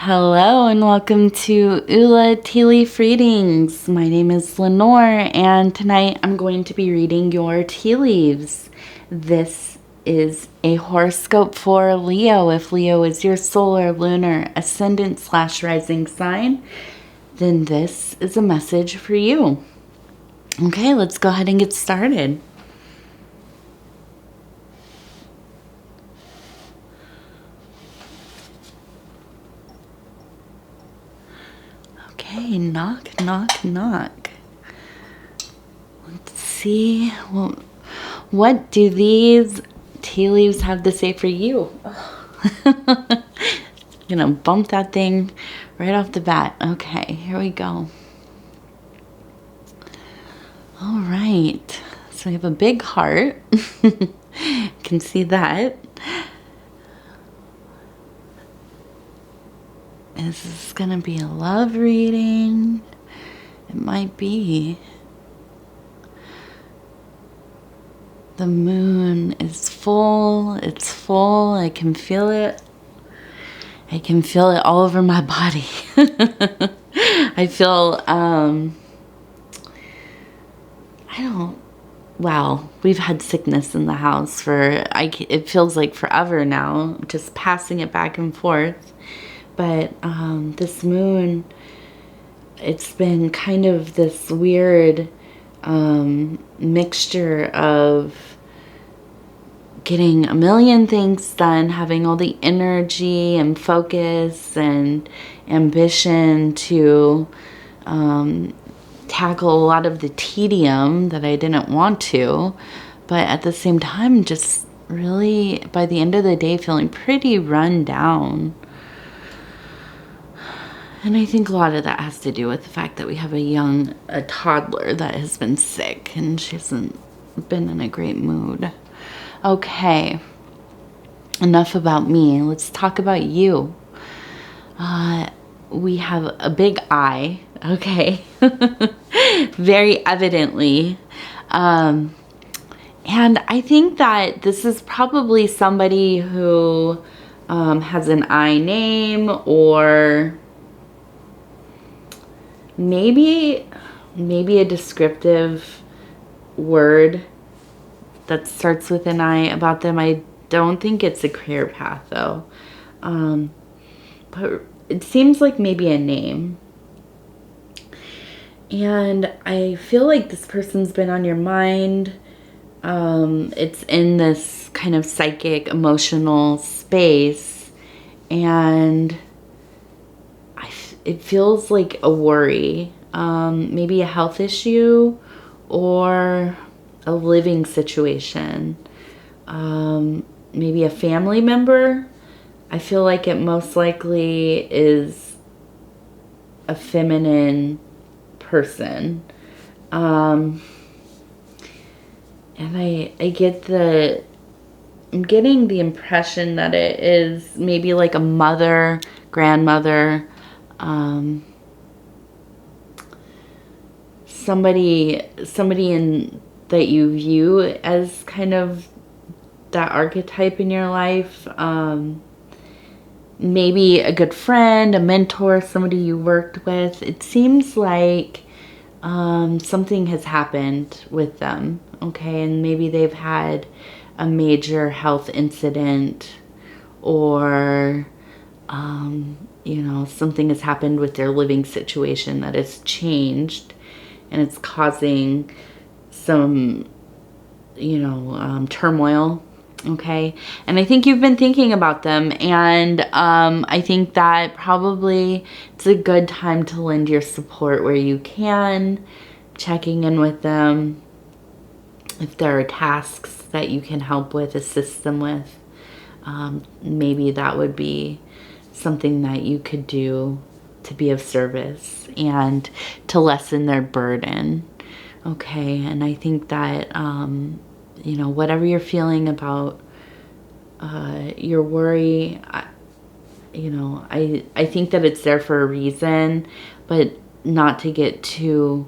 Hello and welcome to Ula Tea Leaf Readings. My name is Lenor and tonight I'm going to be reading your tea leaves. This is a horoscope for Leo. If Leo is your solar, lunar, ascendant / rising sign, then this is a message for you. Okay, let's go ahead and get started. Okay, knock, knock, knock. Let's see. Well, what do these tea leaves have to say for you? I'm gonna bump that thing right off the bat. Okay, here we go. All right. So we have a big heart. You can see that. Is this gonna be a love reading? It might be. The moon is full. It's full. I can feel it. I can feel it all over my body. I feel, wow, we've had sickness in the house it feels like forever now, just passing it back and forth. But this moon, it's been kind of this weird mixture of getting a million things done, having all the energy and focus and ambition to tackle a lot of the tedium that I didn't want to, but at the same time just really by the end of the day feeling pretty run down. And I think a lot of that has to do with the fact that we have a toddler that has been sick and she hasn't been in a great mood. Okay, enough about me. Let's talk about you. We have a big eye, okay? Very evidently. And I think that this is probably somebody who has an I name, or maybe a descriptive word that starts with an I about them. I don't think it's a career path though. But it seems like maybe a name. And I feel like this person's been on your mind. It's in this kind of psychic, emotional space. And it feels like a worry. Maybe a health issue or a living situation. Maybe a family member. I feel like it most likely is a feminine person. And I'm getting the impression that it is maybe like a mother, grandmother, somebody that you view as kind of that archetype in your life. Maybe a good friend, a mentor, somebody you worked with. It seems like something has happened with them, okay? And maybe they've had a major health incident, or something has happened with their living situation that has changed, and it's causing some turmoil. Okay. And I think you've been thinking about them, and I think that probably it's a good time to lend your support where you can, checking in with them. If there are tasks that you can help with, assist them with, maybe that would be something that you could do to be of service and to lessen their burden. Okay. And I think that whatever you're feeling about your worry, I think that it's there for a reason, but not to get too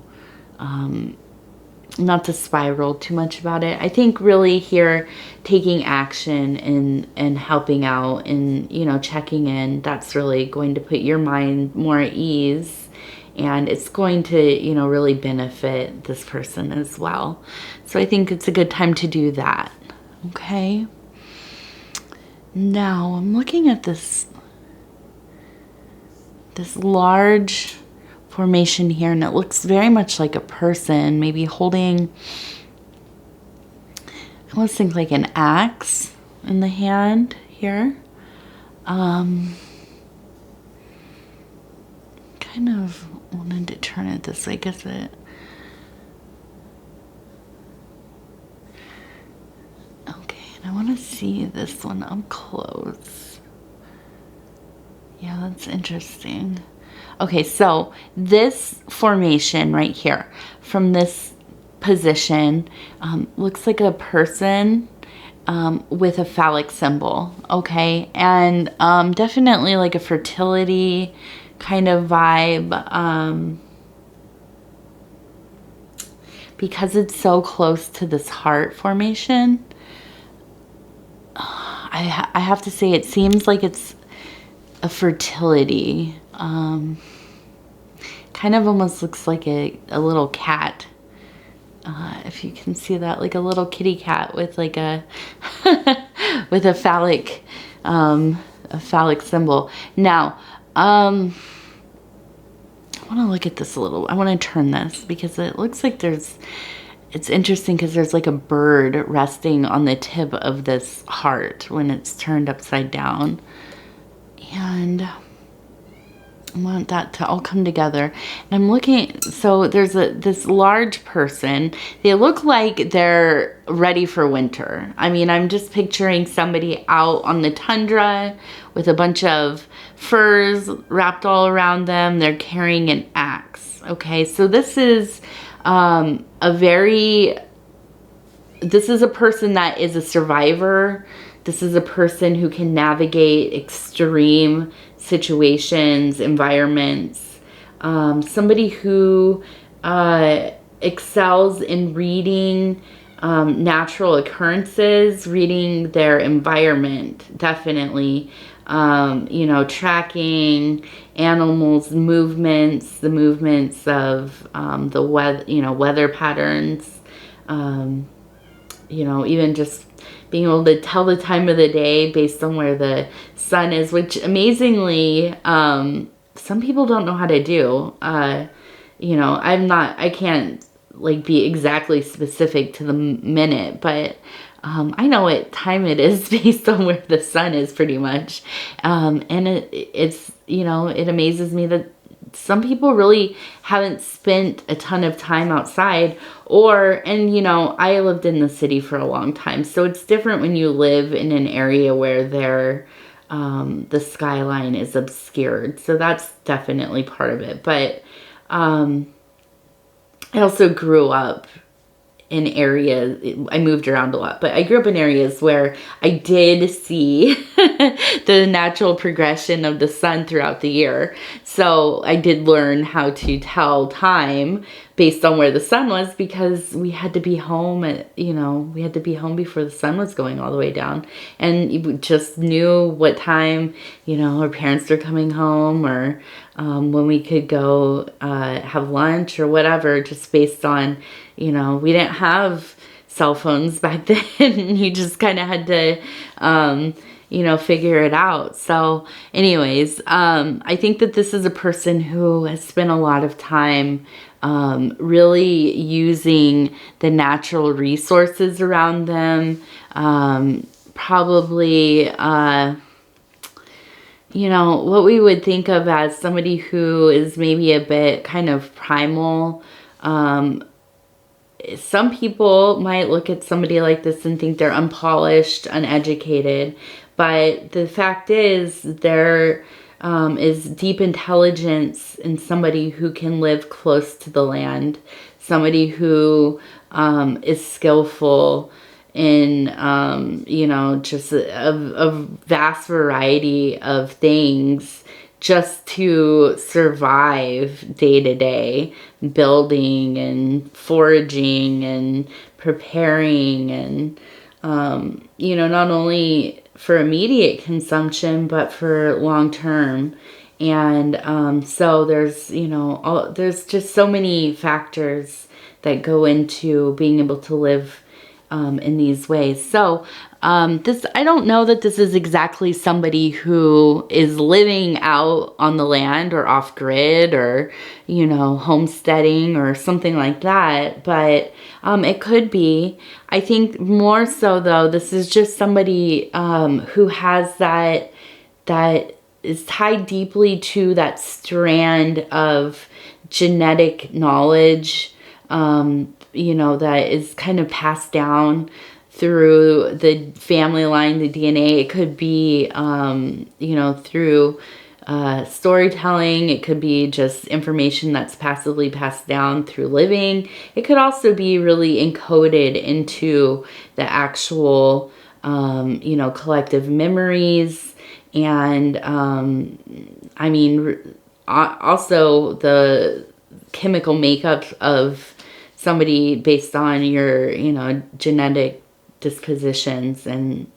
not to spiral too much about it. I think really here taking action and helping out and, you know, checking in, that's really going to put your mind more at ease, and it's going to, you know, really benefit this person as well. So I think it's a good time to do that. Okay. Now I'm looking at this large formation here, and it looks very much like a person, maybe holding, I almost think like an axe in the hand here. Kind of wanted to turn it this way, guess it. Okay, and I want to see this one up close. Yeah, that's interesting. Okay, so this formation right here, from this position, looks like a person with a phallic symbol, okay? And definitely like a fertility kind of vibe, because it's so close to this heart formation. I have to say, it seems like it's a fertility. Kind of almost looks like a little cat. If you can see that, like a little kitty cat with like a with a phallic symbol. Now, I want to look at this a little. I want to turn this because it looks like it's interesting because there's like a bird resting on the tip of this heart when it's turned upside down. And I want that to all come together. And I'm looking, so there's this large person. They look like they're ready for winter. I mean, I'm just picturing somebody out on the tundra with a bunch of furs wrapped all around them. They're carrying an axe. Okay, so this is this is a person that is a survivor. This is a person who can navigate extreme situations, environments. Somebody who excels in reading natural occurrences, reading their environment, definitely. You know, tracking animals' movements, the movements of the weather, you know, weather patterns. You know, even just being able to tell the time of the day based on where the sun is, which amazingly, some people don't know how to do. You know, I can't like be exactly specific to the minute, but I know what time it is based on where the sun is pretty much. And it's, you know, it amazes me that some people really haven't spent a ton of time outside, and you know, I lived in the city for a long time, so it's different when you live in an area where the skyline is obscured. So that's definitely part of it. But I also grew up in areas, I moved around a lot, but I grew up in areas where I did see the natural progression of the sun throughout the year. So I did learn how to tell time based on where the sun was, because we had to be home we had to be home before the sun was going all the way down. And you just knew what time, you know, our parents were coming home, or when we could go have lunch or whatever, just based on, you know, we didn't have cell phones back then. You just kind of had to, you know, figure it out. So anyways, I think that this is a person who has spent a lot of time really using the natural resources around them. Probably, you know, what we would think of as somebody who is maybe a bit kind of primal. Some people might look at somebody like this and think they're unpolished, uneducated, but the fact is there is deep intelligence in somebody who can live close to the land, somebody who is skillful in, you know, just a vast variety of things just to survive day to day, building and foraging and preparing and, you know, not only for immediate consumption, but for long term. And so there's, you know, there's just so many factors that go into being able to live in these ways. So I don't know that this is exactly somebody who is living out on the land or off grid or, you know, homesteading or something like that, but it could be. I think more so though, this is just somebody who has that is tied deeply to that strand of genetic knowledge, you know, that is kind of passed down through the family line, the DNA. It could be, you know, through storytelling. It could be just information that's passively passed down through living. It could also be really encoded into the actual, you know, collective memories. And, I mean, also the chemical makeup of somebody based on your, you know, genetic dispositions and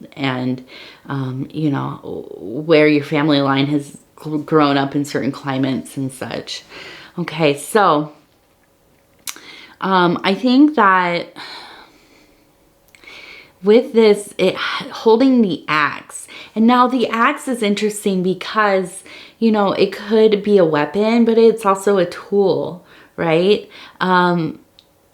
you know, where your family line has grown up in certain climates and such. Okay, so I think that with this, holding the axe, and now the axe is interesting because, you know, it could be a weapon, but it's also a tool, right?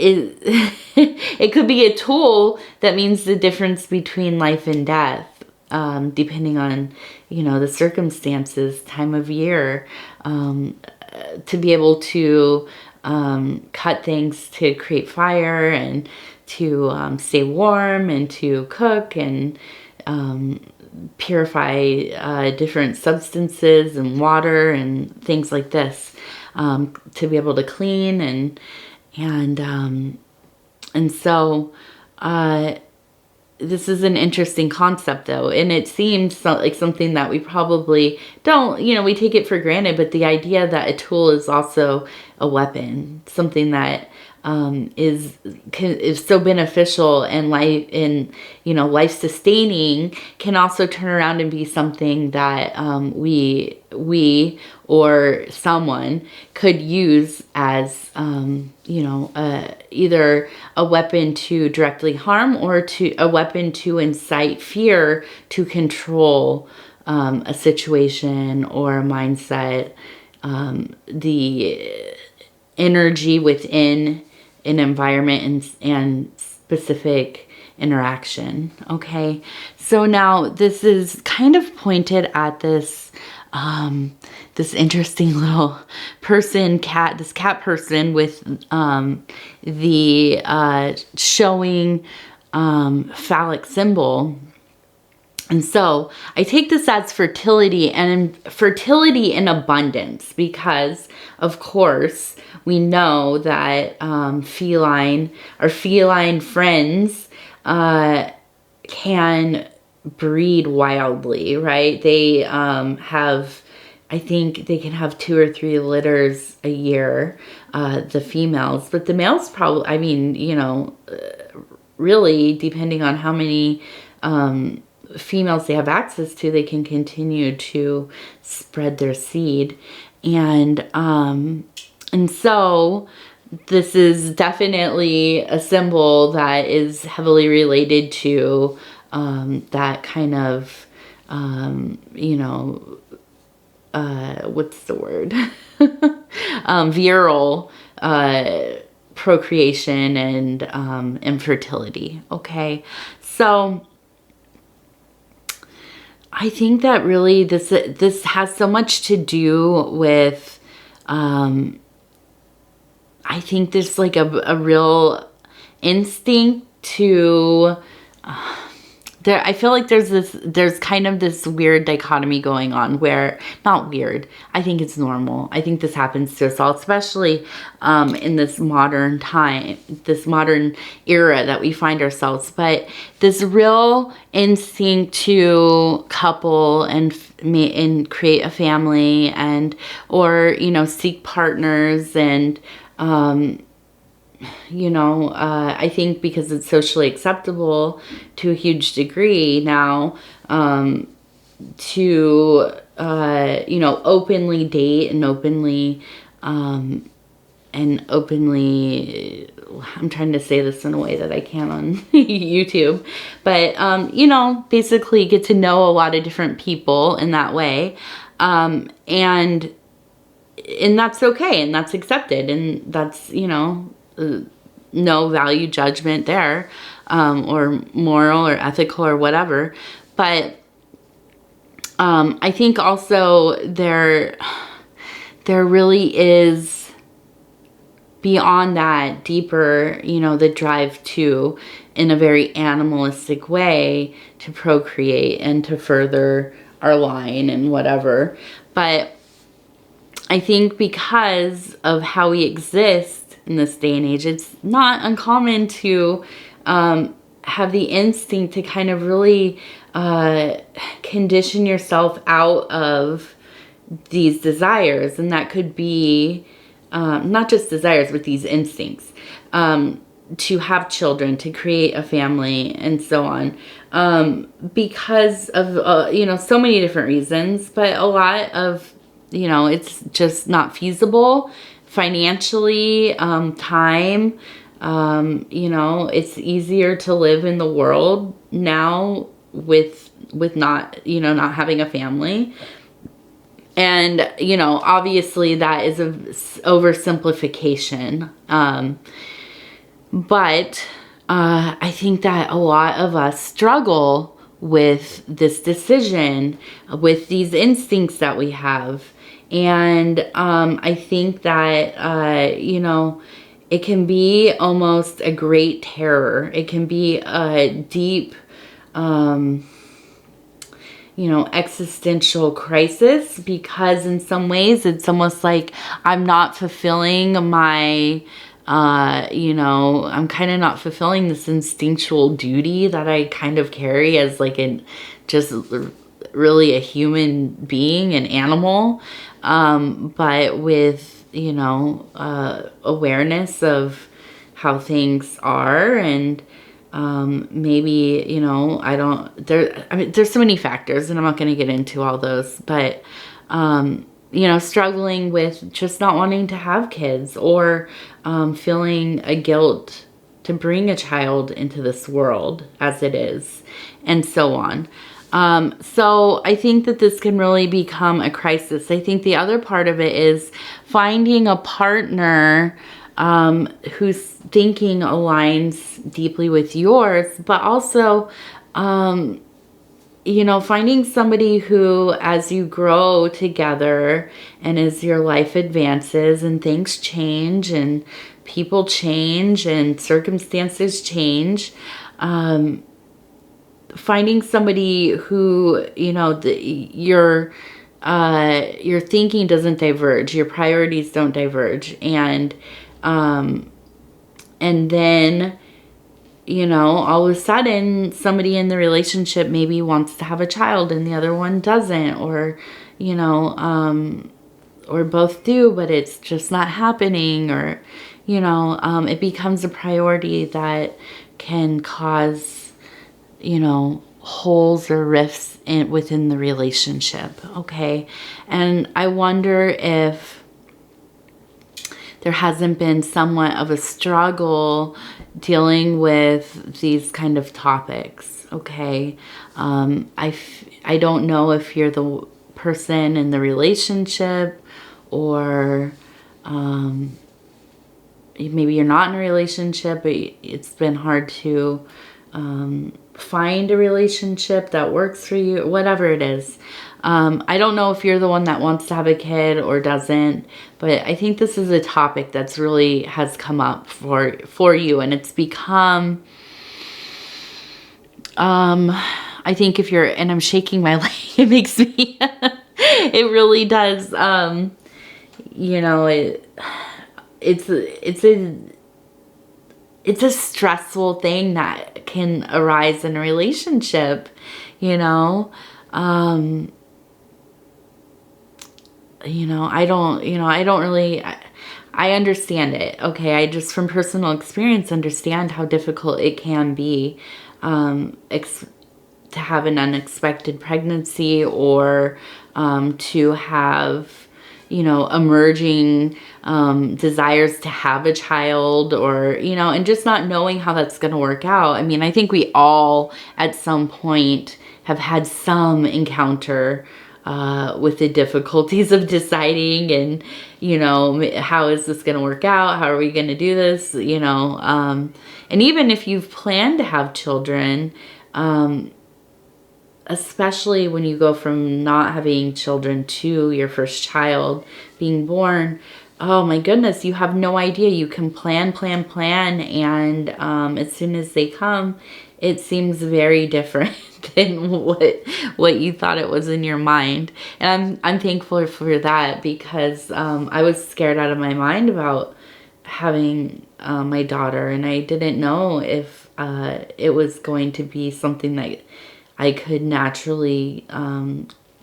It could be a tool that means the difference between life and death, depending on, you know, the circumstances, time of year, to be able to cut things to create fire and to stay warm and to cook and purify different substances and water and things like this, to be able to clean and so this is an interesting concept though, and it seems like something that we probably don't, you know, we take it for granted, but the idea that a tool is also a weapon, something that is so beneficial and you know, life sustaining, can also turn around and be something that we or someone could use as you know, either a weapon to directly harm or a weapon to incite fear, to control a situation or a mindset, the energy within an environment and specific interaction. Okay, so now this is kind of pointed at this this interesting little person, this cat person with the showing phallic symbol. And so I take this as fertility and fertility in abundance, because of course we know that our feline friends can breed wildly, right? They have, I think they can have 2 or 3 litters a year, the females, but the males probably, I mean, you know, really depending on how many females they have access to, they can continue to spread their seed. And so this is definitely a symbol that is heavily related to that kind of, you know, what's the word? Virile procreation and infertility. Okay, so I think that really this has so much to do with, I think there's like a real instinct to, I feel like there's kind of this weird dichotomy going on where, not weird, I think it's normal. I think this happens to us all, especially in this modern time, this modern era that we find ourselves. But this real instinct to couple and create a family, and, or, you know, seek partners, and, you know, I think because it's socially acceptable to a huge degree now, to, you know, openly date and openly, I'm trying to say this in a way that I can on YouTube, but, you know, basically get to know a lot of different people in that way. And that's okay, and that's accepted, and that's, you know, no value judgment there, or moral or ethical or whatever. But I think also there really is, beyond that, deeper, you know, the drive to, in a very animalistic way, to procreate and to further our line and whatever. But I think because of how we exist in this day and age, it's not uncommon to have the instinct to kind of really condition yourself out of these desires. And that could be not just desires, but these instincts to have children, to create a family, and so on, because of you know, so many different reasons. But a lot of, you know, it's just not feasible financially, time, you know, it's easier to live in the world now with not, you know, not having a family. And, you know, obviously that is a oversimplification. But I think that a lot of us struggle with this decision, with these instincts that we have. And I think that, you know, it can be almost a great terror. It can be a deep, you know, existential crisis, because in some ways it's almost like I'm not fulfilling my, you know, I'm kind of not fulfilling this instinctual duty that I kind of carry as like just really a human being, an animal, but with, you know, awareness of how things are, and maybe, you know, I mean, there's so many factors, and I'm not going to get into all those, but, you know, struggling with just not wanting to have kids, or feeling a guilt to bring a child into this world as it is, and so on. So I think that this can really become a crisis. I think the other part of it is finding a partner whose thinking aligns deeply with yours, but also, you know, finding somebody who, as you grow together and as your life advances and things change and people change and circumstances change, finding somebody who, you know, your thinking doesn't diverge, your priorities don't diverge, and then, you know, all of a sudden somebody in the relationship maybe wants to have a child and the other one doesn't, or, you know, or both do, but it's just not happening, or, you know, it becomes a priority that can cause, you know, holes or rifts within the relationship. Okay. And I wonder if there hasn't been somewhat of a struggle dealing with these kind of topics. Okay. I don't know if you're the person in the relationship, or maybe you're not in a relationship, but it's been hard to find a relationship that works for you, whatever it is. I don't know if you're the one that wants to have a kid or doesn't, but I think this is a topic that's really has come up for you, and it's become I think if you're, and I'm shaking my leg, it makes me, it really does, you know, it's a stressful thing that can arise in a relationship, you know. I don't really, I understand it. Okay. I just from personal experience understand how difficult it can be, to have an unexpected pregnancy, or, to have, emerging, desires to have a child, or, and just not knowing how that's going to work out. I mean, I think we all at some point have had some encounter with the difficulties of deciding, and, how is this going to work out? How are we going to do this? And even if you've planned to have children, especially when you go from not having children to your first child being born, oh my goodness, you have no idea. You can plan, and as soon as they come, it seems very different than what you thought it was in your mind. And I'm thankful for that, because I was scared out of my mind about having my daughter, and I didn't know if it was going to be something that I could naturally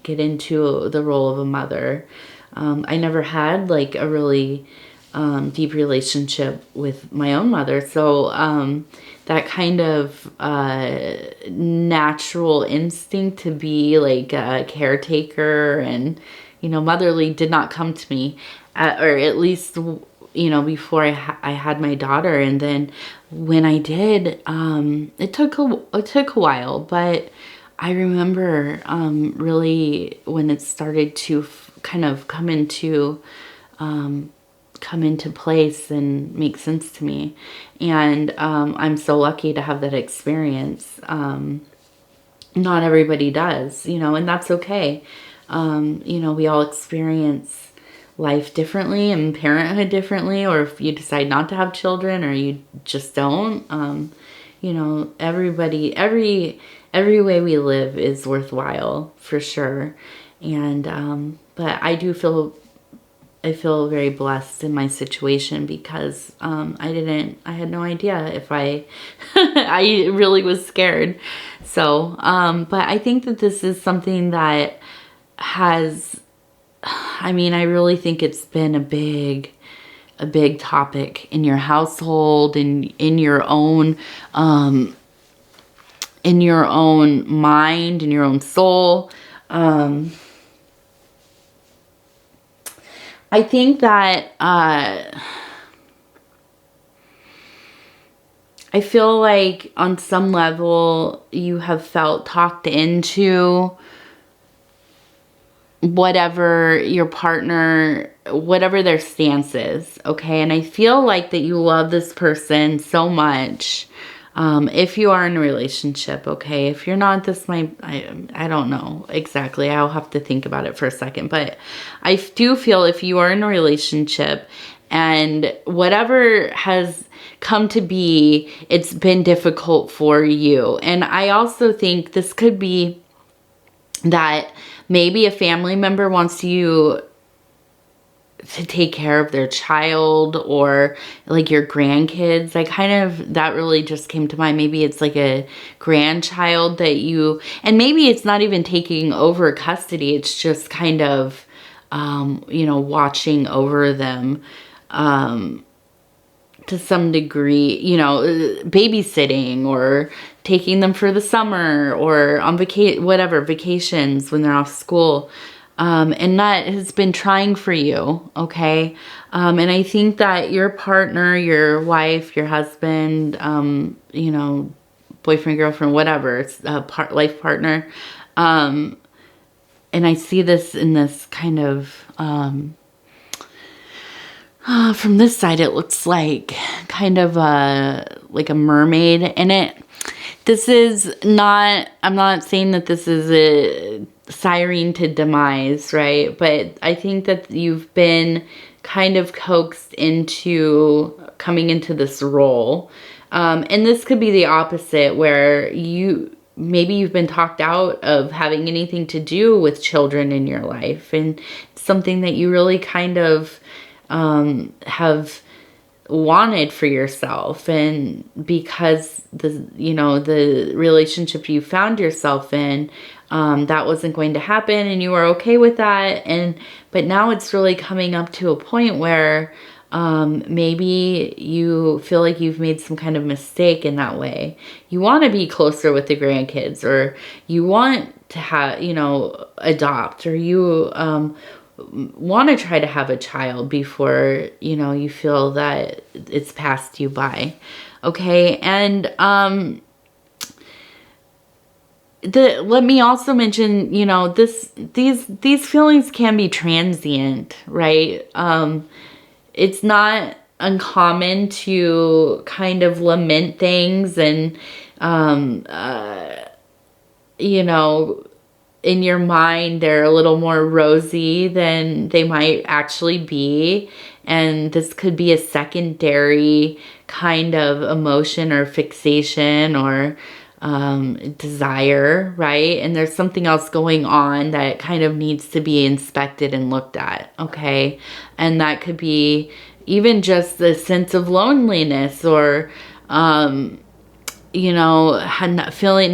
get into the role of a mother. I never had like a really deep relationship with my own mother. So that kind of natural instinct to be like a caretaker and, motherly did not come to me, or at least, before I had my daughter. And then when I did, it took a while, but I remember really when it started to kind of come into place and make sense to me. And I'm so lucky to have that experience. Not everybody does, and that's okay. We all experience life differently and parenthood differently, or if you decide not to have children or you just don't, everybody, every way we live is worthwhile for sure. And but I feel very blessed in my situation, because I had no idea if I really was scared. So but I think that this is something that has, I really think it's been a big topic in your household and in your own mind, in your own soul. I think that I feel like on some level you have felt talked into whatever your partner, whatever their stance is, okay? And I feel like that you love this person so much. If you are in a relationship, okay? If you're not, I don't know exactly. I'll have to think about it for a second. But I do feel if you are in a relationship and whatever has come to be, it's been difficult for you. And I also think this could be that maybe a family member wants you to take care of their child, or like your grandkids. That really just came to mind. Maybe it's like a grandchild that and maybe it's not even taking over custody. It's just kind of, watching over them, to some degree, babysitting, or taking them for the summer, or on vacations when they're off school. And that has been trying for you, okay? And I think that your partner, your wife, your husband, boyfriend, girlfriend, whatever, it's a life partner. And I see this in this kind of, from this side, it looks like kind of like a mermaid in it. This is not, I'm not saying that this is a siren to demise, right? But I think that you've been kind of coaxed into coming into this role. And this could be the opposite, where maybe you've been talked out of having anything to do with children in your life, and it's something that you really kind of have wanted for yourself. And because the relationship you found yourself in, that wasn't going to happen, and you were okay with that. But now it's really coming up to a point where maybe you feel like you've made some kind of mistake in that way. You want to be closer with the grandkids, or you want to have, adopt, or you want to try to have a child before, you feel that it's passed you by. Okay. And, let me also mention, these feelings can be transient, right? It's not uncommon to kind of lament things, and, in your mind, they're a little more rosy than they might actually be. And this could be a secondary kind of emotion or fixation or desire, right? And there's something else going on that kind of needs to be inspected and looked at, okay? And that could be even just the sense of loneliness, or not feeling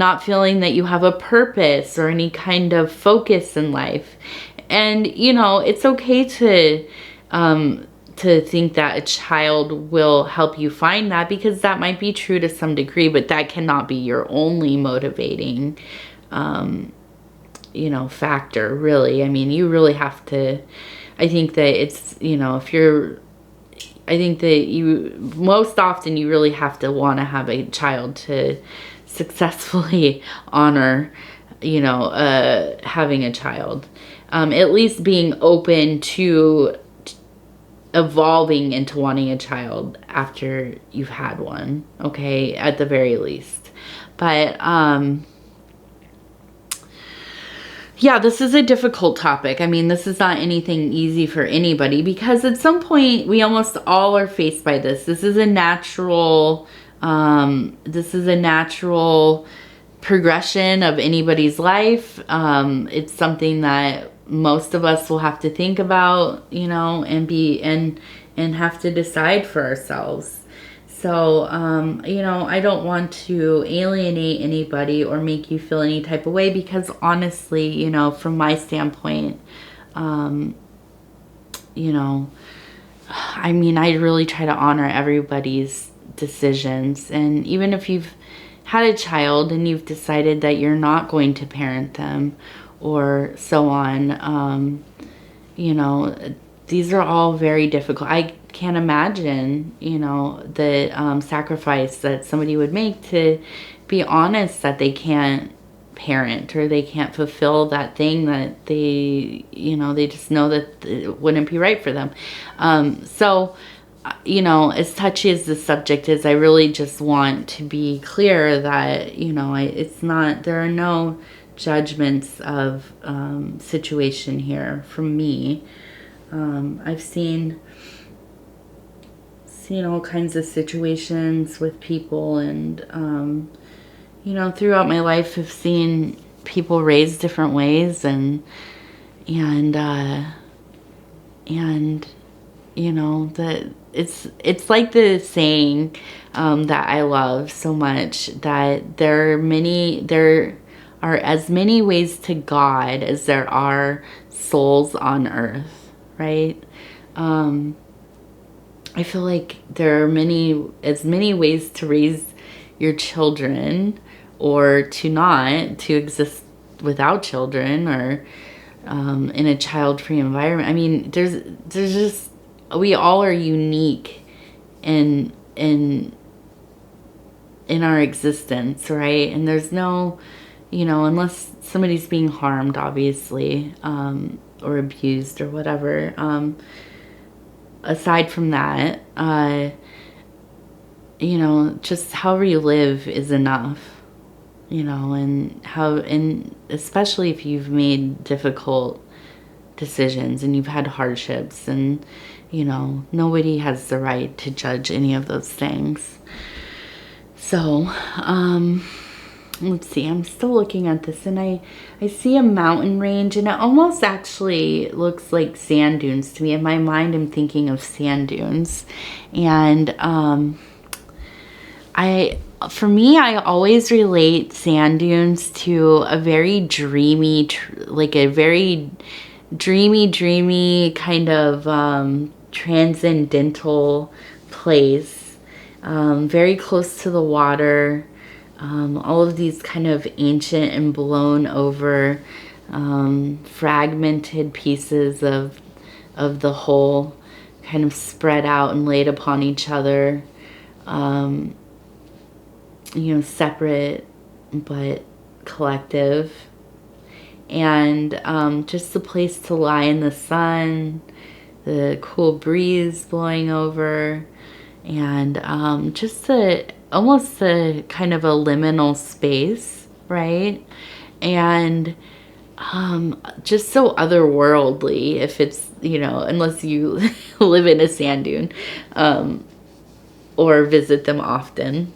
that you have a purpose or any kind of focus in life. And, it's okay to think that a child will help you find that, because that might be true to some degree, but that cannot be your only motivating, factor, really. I mean, you really have to, I think that it's, I think that most often you really have to want to have a child to successfully honor, having a child. At least being open to evolving into wanting a child after you've had one, okay, at the very least. But, yeah, this is a difficult topic. I mean, this is not anything easy for anybody, because at some point we almost all are faced by this. This is a natural progression of anybody's life. It's something that most of us will have to think about, and have to decide for ourselves. So, I don't want to alienate anybody or make you feel any type of way, because honestly, from my standpoint, I really try to honor everybody's decisions. And even if you've had a child and you've decided that you're not going to parent them or so on, these are all very difficult. I can't imagine, the sacrifice that somebody would make to be honest that they can't parent, or they can't fulfill that thing that they just know that it wouldn't be right for them. So, as touchy as the subject is, I really just want to be clear that, it's not, there are no judgments of situation here from me. I've seen all kinds of situations with people, and throughout my life I've seen people raised different ways, and that it's like the saying that I love so much, that there are as many ways to God as there are souls on earth, right? I feel like there are as many ways to raise your children, or to exist without children, or in a child-free environment. I mean, there's just, we all are unique in our existence, right? And there's no, unless somebody's being harmed, obviously, or abused or whatever. Aside from that, just however you live is enough, and especially if you've made difficult decisions and you've had hardships, and, nobody has the right to judge any of those things. So, let's see, I'm still looking at this, and I see a mountain range, and it almost actually looks like sand dunes to me. In my mind, I'm thinking of sand dunes. And for me, I always relate sand dunes to a very dreamy, like a very dreamy kind of transcendental place, very close to the water. All of these kind of ancient and blown over, fragmented pieces of the whole kind of spread out and laid upon each other, you know, separate but collective. And just the place to lie in the sun, the cool breeze blowing over, and just almost a kind of a liminal space, right? And just so otherworldly, if it's, you know, unless you live in a sand dune, or visit them often.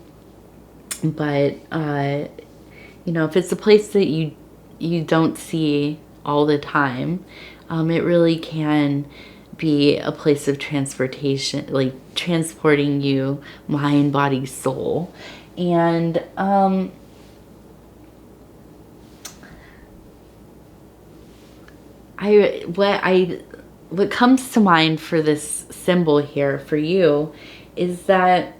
But you know, if it's a place that you don't see all the time, it really can be a place of transportation, like transporting you mind, body, soul. And what comes to mind for this symbol here for you is that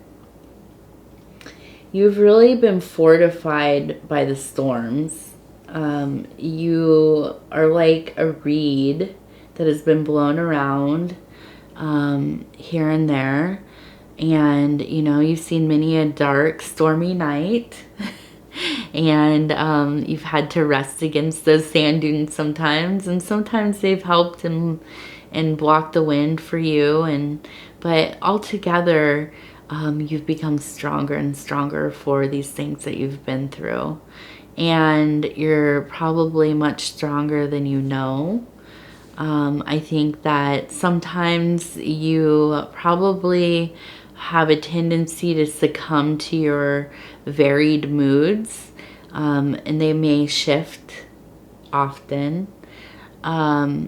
you've really been fortified by the storms. You are like a reed that has been blown around here and there. And, you know, you've seen many a dark, stormy night. And you've had to rest against those sand dunes sometimes. And sometimes they've helped and blocked the wind for you. But altogether, you've become stronger and stronger for these things that you've been through. And you're probably much stronger than you know. I think that sometimes you probably have a tendency to succumb to your varied moods, and they may shift often. I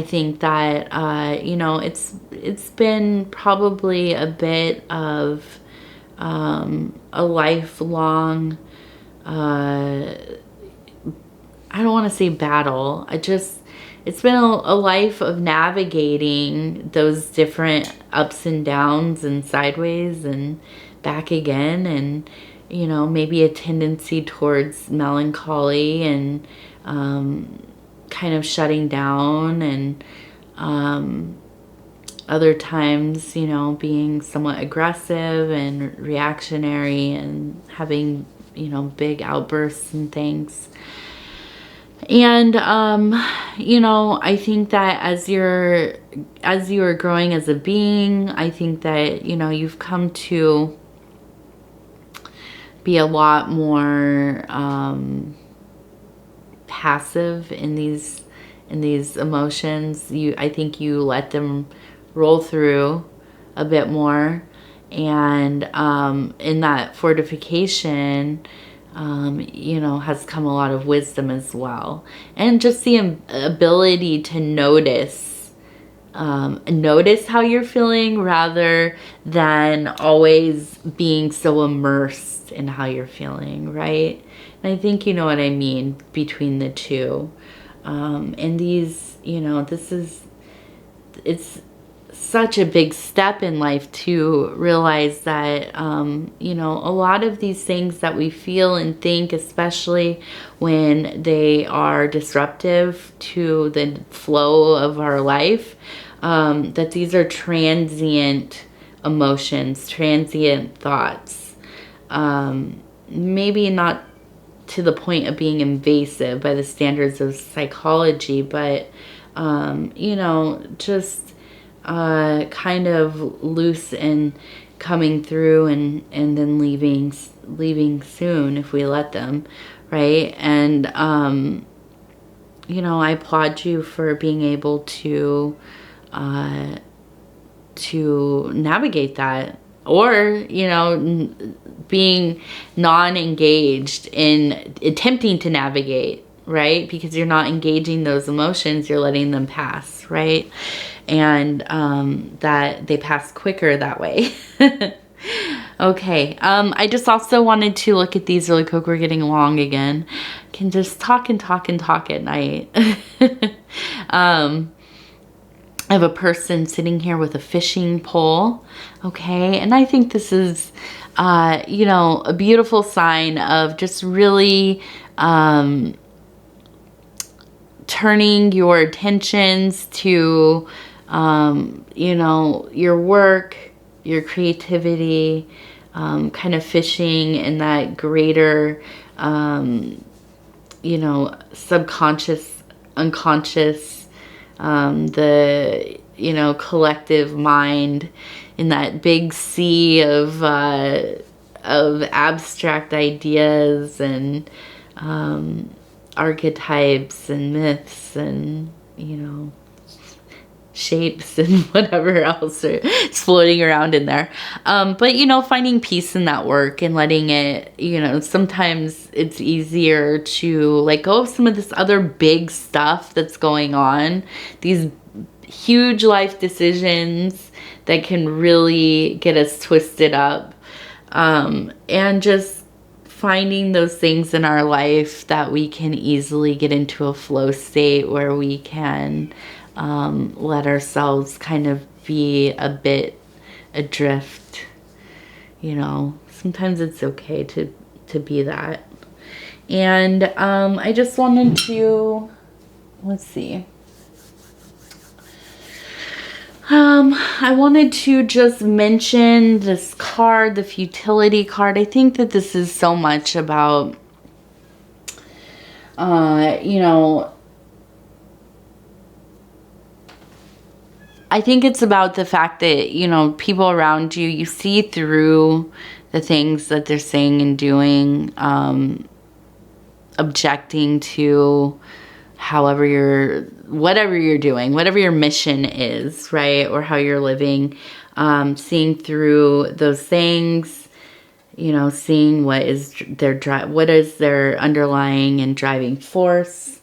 think that, you know, it's been probably a bit of a lifelong, I don't want to say battle. It's been a life of navigating those different ups and downs and sideways and back again, and, you know, maybe a tendency towards melancholy and kind of shutting down, and other times, you know, being somewhat aggressive and reactionary and having, you know, big outbursts and things. And you know, I think that as you are growing as a being, I think that, you know, you've come to be a lot more passive in these emotions. I think you let them roll through a bit more, and in that fortification, you know, has come a lot of wisdom as well, and just the ability to notice how you're feeling rather than always being so immersed in how you're feeling, right? And I think you know what I mean between the two. And these, you know, it's such a big step in life to realize that, you know, a lot of these things that we feel and think, especially when they are disruptive to the flow of our life, that these are transient emotions, transient thoughts. Maybe not to the point of being invasive by the standards of psychology, but, you know, just kind of loose and coming through and then leaving soon if we let them, right? And you know, I applaud you for being able to navigate that. or, you know, being non-engaged in attempting to navigate, right? Because you're not engaging those emotions, you're letting them pass, right? And that they pass quicker that way. Okay, I just also wanted to look at these really quick. We're getting long again. Can just talk and talk and talk at night. I have a person sitting here with a fishing pole, okay? And I think this is, you know, a beautiful sign of just really turning your attentions to, you know, your work, your creativity, kind of fishing in that greater, you know, subconscious, unconscious, the, you know, collective mind in that big sea of abstract ideas and archetypes and myths and, you know, shapes and whatever else is floating around in there. But, you know, finding peace in that work and letting it, you know, sometimes it's easier to let go of some of this other big stuff that's going on. These huge life decisions that can really get us twisted up. And just finding those things in our life that we can easily get into a flow state where we can let ourselves kind of be a bit adrift. You know, sometimes it's okay to be that. And I just wanted to, let's see. I wanted to just mention this card, the futility card. I think that this is so much about, you know, I think it's about the fact that, you know, people around you, you see through the things that they're saying and doing, objecting to whatever you're doing, whatever your mission is, right? Or how you're living, seeing through those things, you know, seeing what is their underlying and driving force.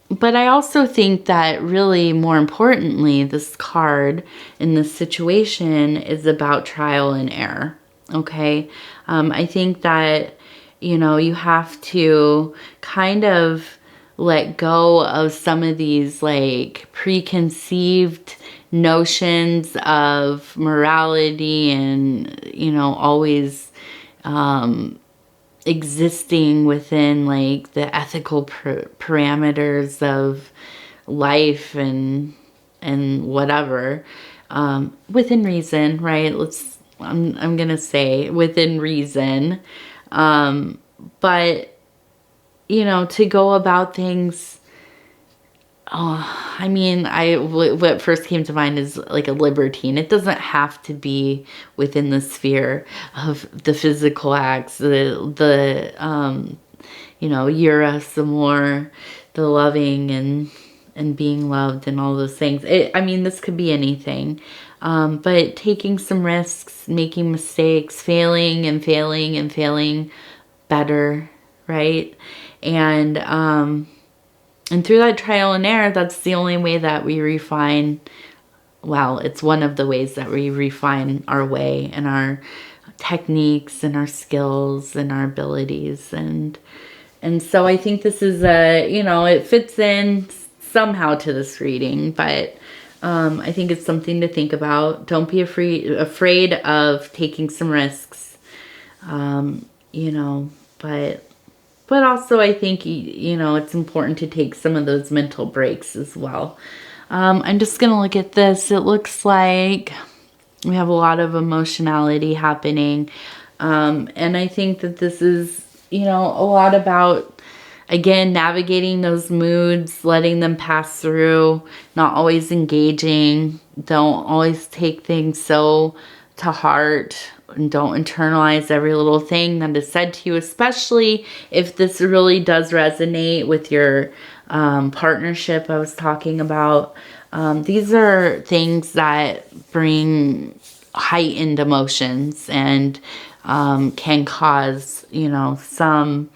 But I also think that really more importantly, this card in this situation is about trial and error. Okay. I think that, you know, you have to kind of let go of some of these like preconceived notions of morality and, you know, always, existing within like the ethical parameters of life and whatever, within reason, right? I'm gonna say within reason, but you know, to go about things, I mean, what first came to mind is like a libertine. It doesn't have to be within the sphere of the physical acts, the you know, Eros, the more, the loving and being loved and all those things. I mean, this could be anything, but taking some risks, making mistakes, failing and failing and failing better, right? And through that trial and error, that's the only way that we refine. Well, it's one of the ways that we refine our way and our techniques and our skills and our abilities. And so I think this is you know, it fits in somehow to this reading, but I think it's something to think about. Don't be afraid of taking some risks, you know, but also I think, you know, it's important to take some of those mental breaks as well. I'm just going to look at this. It looks like we have a lot of emotionality happening. And I think that this is, you know, a lot about, again, navigating those moods, letting them pass through, not always engaging. Don't always take things so to heart. And don't internalize every little thing that is said to you, especially if this really does resonate with your partnership I was talking about. These are things that bring heightened emotions and can cause, you know, some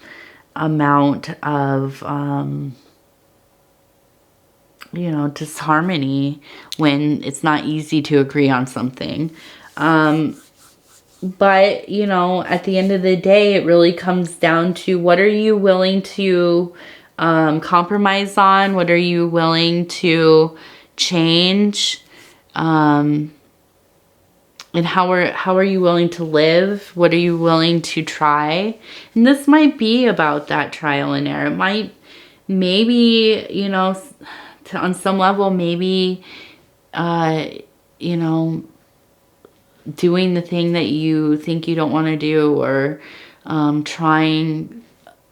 amount of, you know, disharmony when it's not easy to agree on something. But, you know, at the end of the day, it really comes down to what are you willing to compromise on? What are you willing to change? And how are you willing to live? What are you willing to try? And this might be about that trial and error. It might, maybe, you know, on some level, maybe, you know, doing the thing that you think you don't want to do, or trying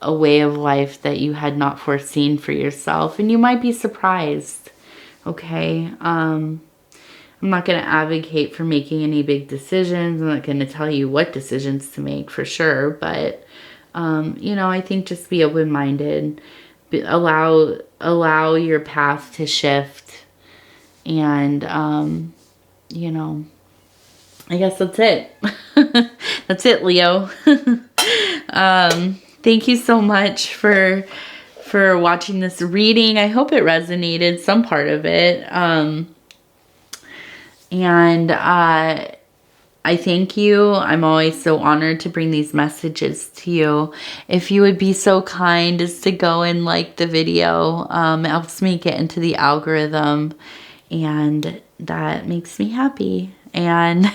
a way of life that you had not foreseen for yourself. And you might be surprised, okay? I'm not going to advocate for making any big decisions. I'm not going to tell you what decisions to make for sure. But, you know, I think just be open-minded. Allow your path to shift. And, you know, I guess that's it. That's it, Leo. Thank you so much for watching this reading. I hope it resonated, some part of it. And I thank you. I'm always so honored to bring these messages to you. If you would be so kind as to go and like the video, it helps me get into the algorithm, and that makes me happy. And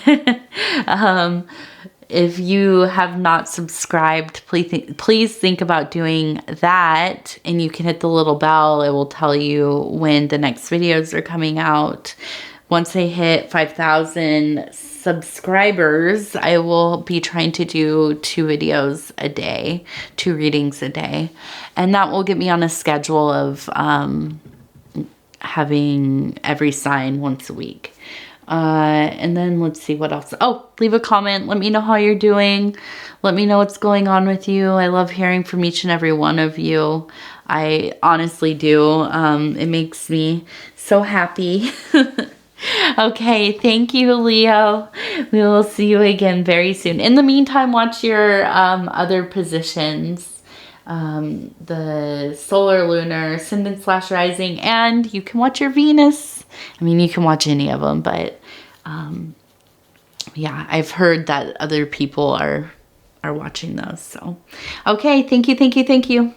if you have not subscribed, please think about doing that. And you can hit the little bell. It will tell you when the next videos are coming out. Once I hit 5,000 subscribers, I will be trying to do 2 videos a day, 2 readings a day. And that will get me on a schedule of having every sign once a week. And then let's see what else. Oh, leave a comment. Let me know how you're doing. Let me know what's going on with you. I love hearing from each and every one of you. I honestly do. It makes me so happy. Okay, thank you, Leo. We will see you again very soon. In the meantime, watch your other positions. The solar, lunar, ascendant / rising, and you can watch your Venus. I mean, you can watch any of them, but yeah, I've heard that other people are watching those. So, okay, thank you, thank you, thank you.